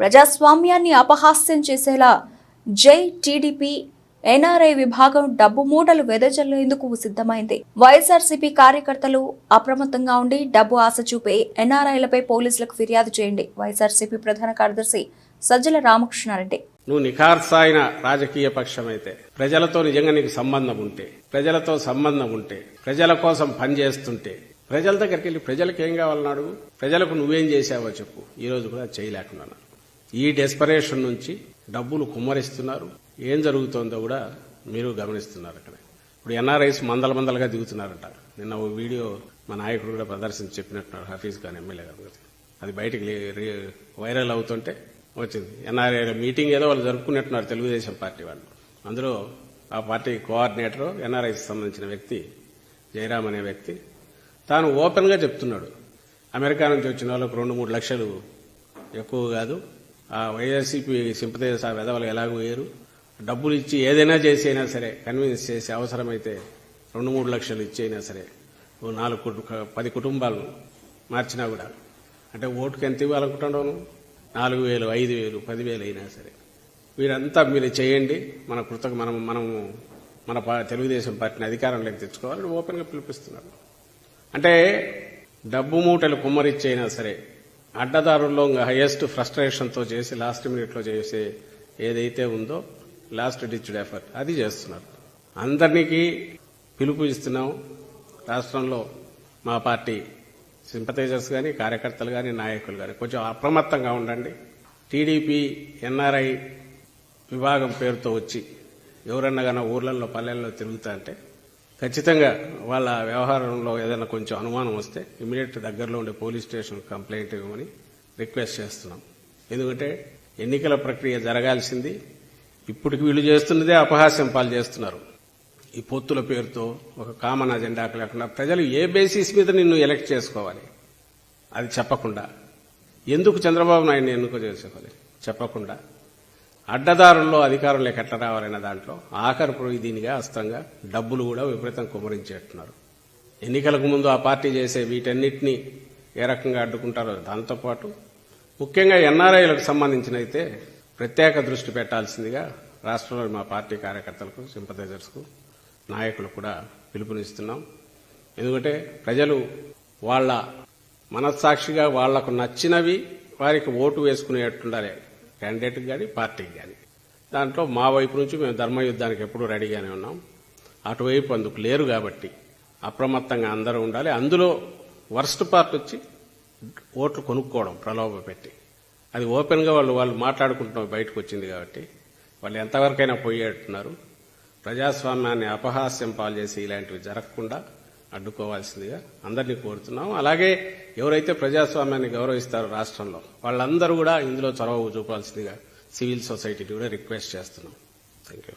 ప్రజాస్వామ్యాన్ని అపహాస్యం చేసేలా జై టీడీపీ ఎన్ఆర్ఐ విభాగం డబ్బు మూటలు వెదజల్లేందుకు సిద్ధమైంది. వైఎస్ఆర్సీపీ కార్యకర్తలు అప్రమత్తంగా ఉండి డబ్బు ఆశ చూపే ఎన్ఆర్ఐలపై పోలీసులకు ఫిర్యాదు చేయండి. వైఎస్ఆర్సీపీ ప్రధాన కార్యదర్శి సజ్జల రామకృష్ణారెడ్డి. నువ్వు నిఖార్సాయిన రాజకీయ పక్షమైతే, ప్రజలతో నిజంగా నీకు సంబంధం ఉంటే, ప్రజలతో సంబంధం ఉంటే, ప్రజల కోసం పనిచేస్తుంటే, ప్రజల దగ్గరికి వెళ్ళి ప్రజలకు ఏం కావాలన్నాడు, ప్రజలకు నువ్వేం చేశావో చెప్పు. ఈ రోజు కూడా చేయలేకున్నాను. ఈ డెస్పరేషన్ నుంచి డబ్బులు కుమ్మరిస్తున్నారు. ఏం జరుగుతోందో కూడా మీరు గమనిస్తున్నారు. అక్కడ ఇప్పుడు ఎన్ఆర్ఐస్ మందలుగా దిగుతున్నారట. నిన్న ఓ వీడియో మా నాయకుడు కూడా ప్రదర్శించి చెప్పినట్టున్నారు, హఫీజ్ ఖాన్ ఎమ్మెల్యే గారు. అది బయటికి వైరల్ అవుతుంటే వచ్చింది. ఎన్ఆర్ఐ మీటింగ్ ఏదో వాళ్ళు జరుపుకున్నట్టున్నారు, తెలుగుదేశం పార్టీ వాళ్ళు. అందులో ఆ పార్టీ కోఆర్డినేటర్ ఎన్ఆర్ఐకి సంబంధించిన వ్యక్తి జయరామ్ అనే వ్యక్తి తాను ఓపెన్ గా చెప్తున్నాడు, అమెరికా నుంచి వచ్చిన వాళ్ళకు 2-3 లక్షలు ఎక్కువ కాదు, ఆ వైఎస్సీపీ సింపథైజర్స్ ఆ వెధవలు ఎలాగో వేయరు, డబ్బులు ఇచ్చి ఏదైనా చేసి అయినా సరే కన్విన్స్ చేసి అవసరమైతే 2-3 లక్షలు ఇచ్చి అయినా సరే 10 కుటుంబాలు మార్చినా కూడా, అంటే ఓటుకు ఎంత ఇవ్వాలనుకుంటున్నాను, 4,000, 5,000, 10,000 అయినా సరే వీరంతా మీరు చేయండి, మన తెలుగుదేశం పార్టీని అధికారంలోకి తెచ్చుకోవాలని ఓపెన్ గా పిలిపిస్తున్నారు. అంటే డబ్బు మూటలు కుమ్మరిచ్చైనా సరే అడ్డదారుల్లో హైయెస్ట్ ఫ్రస్ట్రేషన్తో చేసి లాస్ట్ మినిట్లో చేసే ఏదైతే ఉందో లాస్ట్ డిచ్డ్ ఎఫర్ట్ అది చేస్తున్నారు. అందరికీ పిలుపు ఇస్తున్నాం. రాష్ట్రంలో మా పార్టీ సింపథైజర్స్ కానీ, కార్యకర్తలు కానీ, నాయకులు కానీ కొంచెం అప్రమత్తంగా ఉండండి. టీడీపీ ఎన్ఆర్ఐ విభాగం పేరుతో వచ్చి ఎవరన్నా కానీ ఊర్లలో పల్లెల్లో తిరుగుతా అంటే ఖచ్చితంగా వాళ్ళ వ్యవహారంలో ఏదైనా కొంచెం అనుమానం వస్తే ఇమీడియట్ దగ్గరలో ఉండే పోలీస్ స్టేషన్ కంప్లైంట్ ఇవ్వమని రిక్వెస్ట్ చేస్తున్నాం. ఎందుకంటే ఎన్నికల ప్రక్రియ జరగాల్సింది, ఇప్పటికి వీళ్ళు చేస్తున్నదే అపహాస్యం పాలు చేస్తున్నారు. ఈ పొత్తుల పేరుతో ఒక కామన్ అజెండాకు లేకుండా ప్రజలు ఏ బేసిస్ మీద నిన్ను ఎలక్ట్ చేసుకోవాలి అది చెప్పకుండా, ఎందుకు చంద్రబాబు నాయుడిని ఎన్నుకో చేసుకోవాలి చెప్పకుండా, అడ్డదారుల్లో అధికారంలోకి ఎట్లా రావాలనే దాంట్లో ఆఖరు దీనిగా అస్తంగా డబ్బులు కూడా విపరీతం కుమరించేట్టున్నారు. ఎన్నికలకు ముందు ఆ పార్టీ చేసే వీటన్నిటినీ ఏ రకంగా అడ్డుకుంటారో దాంతోపాటు ముఖ్యంగా ఎన్ఆర్ఐలకు సంబంధించినైతే ప్రత్యేక దృష్టి పెట్టాల్సిందిగా రాష్ట్రంలో మా పార్టీ కార్యకర్తలకు, సింపథైజర్స్కు, నాయకులు కూడా పిలుపునిస్తున్నాం. ఎందుకంటే ప్రజలు వాళ్ళ మనస్సాక్షిగా వాళ్లకు నచ్చినవి వారికి ఓటు వేసుకునేట్టుండాలి, క్యాండిడేట్కి కానీ పార్టీకి కానీ. దాంట్లో మా వైపు నుంచి మేము ధర్మయుద్ధానికి ఎప్పుడూ రెడీగానే ఉన్నాం. అటువైపు అందుకు లేరు కాబట్టి అప్రమత్తంగా అందరూ ఉండాలి. అందులో వర్స్ట్ పార్ట్ వచ్చి ఓట్లు కొనుక్కోవడం ప్రలోభ పెట్టి, అది ఓపెన్గా వాళ్ళు మాట్లాడుకుంటున్న బయటకు వచ్చింది కాబట్టి వాళ్ళు ఎంతవరకైనా పోయేట్టున్నారు. ప్రజాస్వామ్యాన్ని అపహాస్యం పాలు చేసి ఇలాంటివి జరగకుండా అడ్డుకోవాల్సిందిగా అందరినీ కోరుతున్నాం. అలాగే ఎవరైతే ప్రజాస్వామ్యాన్ని గౌరవిస్తారో రాష్ట్రంలో వాళ్ళందరూ కూడా ఇందులో చొరవ చూపాల్సిందిగా సివిల్ సొసైటీని కూడా రిక్వెస్ట్ చేస్తున్నాం. Thank you.